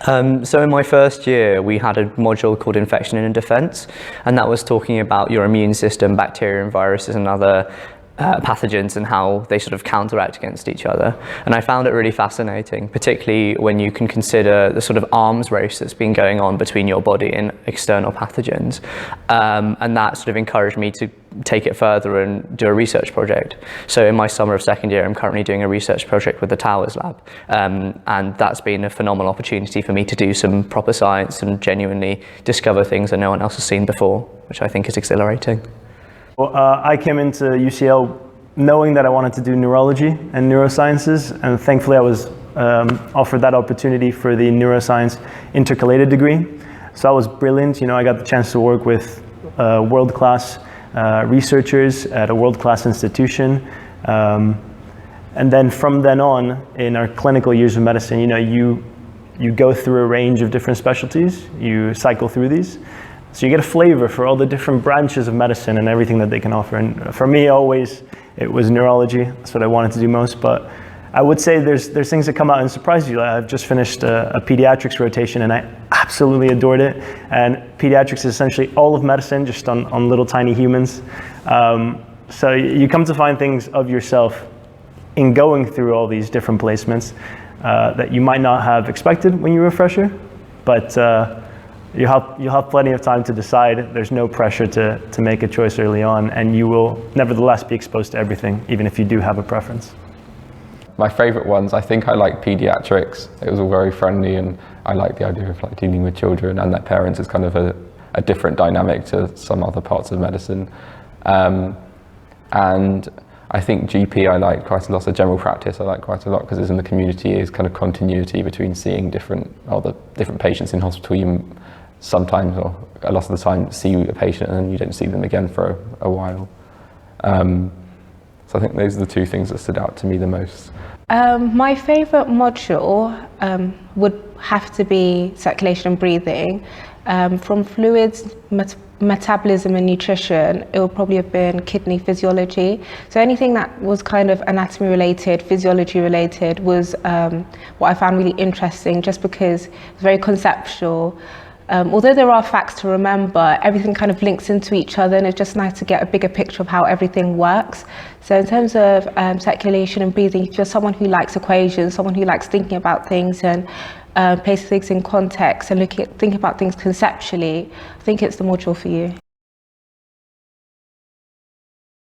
So in my first year, we had a module called Infection and Defense, and that was talking about your immune system, bacteria and viruses and other pathogens and how they sort of counteract against each other. And I found it really fascinating, particularly when you can consider the sort of arms race that's been going on between your body and external pathogens. And that sort of encouraged me to take it further and do a research project. So in my summer of second year, I'm currently doing a research project with the Towers Lab. And that's been a phenomenal opportunity for me to do some proper science and genuinely discover things that no one else has seen before, which I think is exhilarating. Well, I came into UCL knowing that I wanted to do neurology and neurosciences, and thankfully I was offered that opportunity for the neuroscience intercalated degree. So I was brilliant. I got the chance to work with world-class researchers at a world-class institution. And then from then on, in our clinical years of medicine, you go through a range of different specialties, you cycle through these. So you get a flavor for all the different branches of medicine and everything that they can offer. And for me, always, it was neurology. That's what I wanted to do most. But I would say there's things that come out and surprise you. I've just finished a pediatrics rotation and I absolutely adored it. And pediatrics is essentially all of medicine, just on little tiny humans. So you come to find things of yourself in going through all these different placements that you might not have expected when you were a fresher. But you'll have plenty of time to decide. There's no pressure to make a choice early on, and you will nevertheless be exposed to everything, even if you do have a preference. My favourite ones, I think I like paediatrics. It was all very friendly, and I like the idea of dealing with children and their parents is kind of a different dynamic to some other parts of medicine. And I think GP I like quite a lot, so general practice I like quite a lot because it's in the community, is kind of continuity between seeing different patients in hospital. You sometimes, or a lot of the time, see a patient and then you don't see them again for a while. So I think those are the two things that stood out to me the most. My favourite module would have to be circulation and breathing. From fluids, metabolism and nutrition, it would probably have been kidney physiology. So anything that was kind of anatomy related, physiology related was what I found really interesting, just because it's very conceptual. Although there are facts to remember, everything kind of links into each other, and it's just nice to get a bigger picture of how everything works. So in terms of circulation and breathing, if you're someone who likes equations, someone who likes thinking about things and place things in context and thinking about things conceptually, I think it's the module for you.